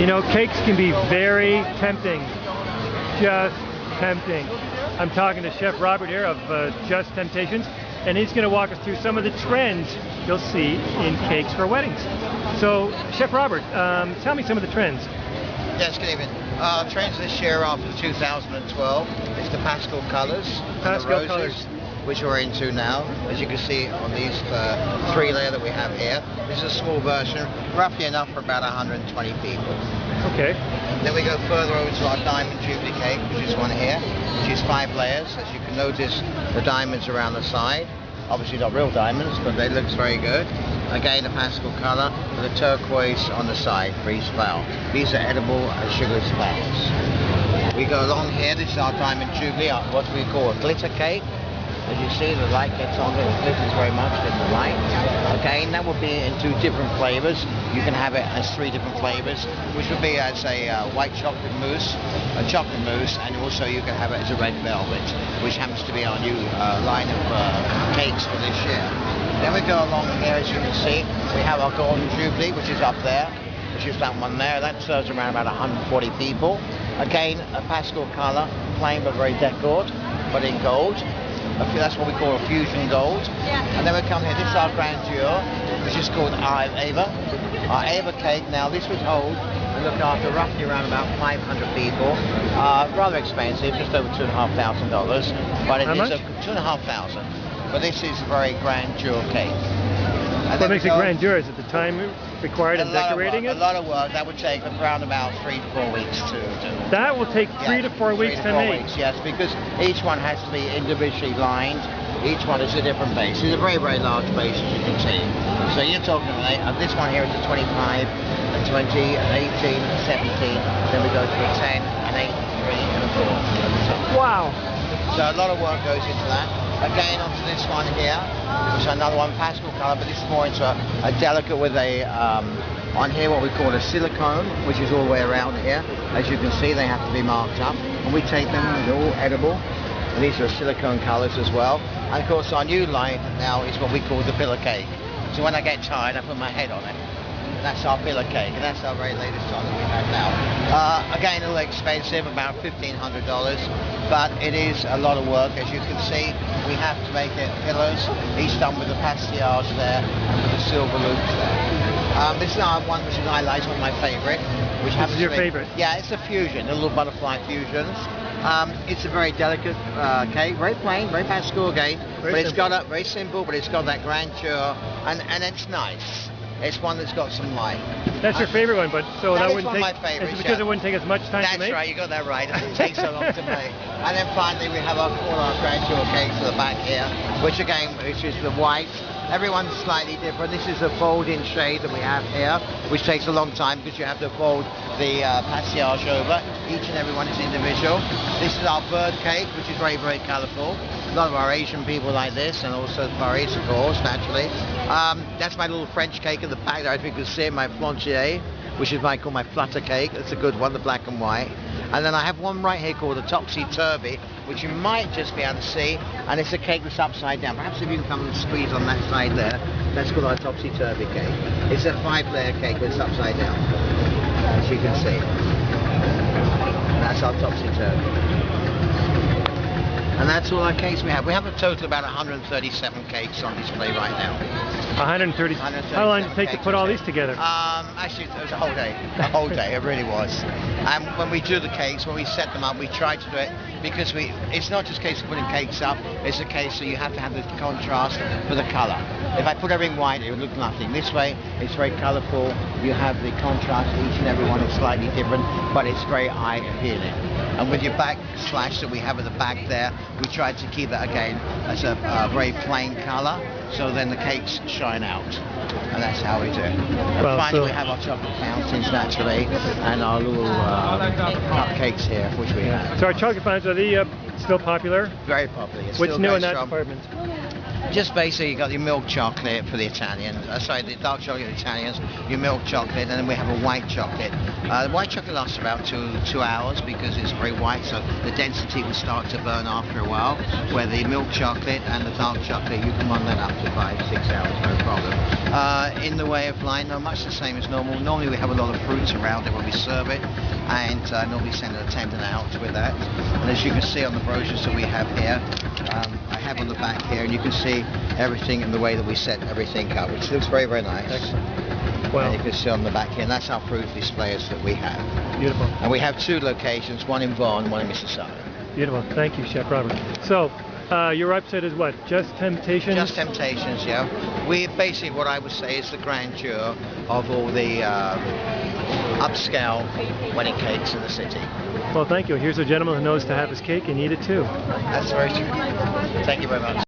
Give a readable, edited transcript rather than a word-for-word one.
You know, cakes can be very tempting, just tempting. I'm talking to Chef Robert here of Just Temptations, and he's going to walk us through some of the trends you'll see in cakes for weddings. So, Chef Robert, tell me some of the trends. Yes, good evening. Trends this year after 2012 is the pastel colours, Pastel colours, which we're into now. As you can see on these three layer that we have here, this is a small version, roughly enough for about 120 people. Okay. Then we go further over to our Diamond Jubilee cake, which is one here, which is 5 layers. As you can notice, the diamonds around the side. Obviously not real diamonds, but they look very good. Again, a pastel colour with a turquoise on the side for each flower. These are edible sugar flowers. We go along here, this is our Diamond Jubilee, what we call a glitter cake. As you see, the light gets on it, it glitters very much in the light. Again, that will be in 2 different flavours. You can have it as 3 different flavours, which would be as a white chocolate mousse, a chocolate mousse, and also you can have it as a red velvet, which happens to be our new line of cakes for this year. Then we go along here, as you can see, we have our Golden Jubilee, which is up there, which is that one there. That serves around about 140 people. Again, a pastel colour, plain but very decored, but in gold. That's what we call a fusion gold. And then we come here, this is our grandeur, which is called our Ava. Our Ava cake, now this would hold and look after roughly around about 500 people. Rather expensive, just over $2,500. But it is $2,500. But this is a very grandeur cake. And what makes it grandeur? Is it the time required in decorating it? A lot of work. That would take around about 3 to 4 weeks to do. That will take 3 to 4 weeks to make? Yes, because each one has to be individually lined. Each one is a different base. It's a very, very large base, as you can see. So you're talking about this one here is a 25, a 20, an 18, a 17. Then we go to a 10, an 8, 3, and a 4 at the top. Wow. So a lot of work goes into that. Again, onto this one here, which is another one, pastel colour, but this is more into a delicate with a, on here what we call a silicone, which is all the way around here. As you can see, they have to be marked up. And we take them, they're all edible. And these are silicone colours as well. And of course, our new line now is what we call the pillar cake. So when I get tired, I put my head on it. That's our pillar cake, and that's our very latest one that we have now. Again, a little expensive, about $1,500, but it is a lot of work. As you can see, we have to make it pillars, each done with the pastillage there and with the silver loops there. This is our one which is highlighted, one of my favourite. Which is your favourite? Yeah, it's a fusion, a little butterfly fusions. It's a very delicate cake, very plain, very pastel again, but it's got a very simple, but it's got that grandeur, and it's nice. It's one that's got some life. That's your favorite one, but so that wouldn't take. My favorites, is it because it wouldn't take as much time to make? That's right, you got that right. It takes so long to make. And then finally we have all our grandeur cakes at the back here, which again, which is the white. Everyone's slightly different. This is a fold-in shade that we have here, which takes a long time because you have to fold the pastillage over. Each and every one is individual. This is our bird cake, which is very, very colourful. A lot of our Asian people like this, and also Paris, of course, naturally. That's my little French cake in the back there. I think you can see it, my flantier, which is called my flutter cake. It's a good one, the black and white. And then I have one right here called the topsy-turvy, which you might just be able to see, and it's a cake that's upside down. Perhaps if you can come and squeeze on that side there, that's called our topsy-turvy cake. It's a 5-layer cake, but it's upside down, as you can see. That's our topsy-turvy. And that's all our cakes we have. We have a total of about 137 cakes on display right now. 130. How long did it take to put all these together? Actually, it was a whole day. A whole day, it really was. And when we do the cakes, when we set them up, we try to do it because it's not just a case of putting cakes up, it's a case that you have to have the contrast for the colour. If I put everything white, it would look nothing. This way, it's very colourful. You have the contrast, each and every one is slightly different, but it's very eye appealing. And with your backslash that we have at the back there, we tried to keep that again as a very plain colour, so then the cakes shine out. And that's how we do it. And finally, we have our chocolate fountains naturally, and our little cupcakes here, which we have. So our chocolate fountains, are they still popular? Very popular. What's new in that department? Just basically, you got your milk chocolate for the Italians. Sorry, the dark chocolate for the Italians. Your milk chocolate, and then we have a white chocolate. The white chocolate lasts about two hours because it's very white, so the density will start to burn after a while. Where the milk chocolate and the dark chocolate, you can run that up to 5-6 hours, no problem. In the way of line, no, much the same as normal. Normally we have a lot of fruits around it when we serve it, and normally send an attendant out with that. And as you can see on the brochures that we have here, I have on the back here, and you can see everything in the way that we set everything up, which looks very, very nice. Excellent. Wow. And you can see on the back here, and that's our fruit displayers that we have. Beautiful. And we have 2 locations, one in Vaughan, one in Mississauga. Beautiful. Thank you, Chef Robert. So, your website is what? Just Temptations? Just Temptations, yeah. We basically, what I would say, is the grandeur of all the upscale wedding cakes in the city. Well, thank you. Here's a gentleman who knows to have his cake and eat it too. That's very true. Thank you very much.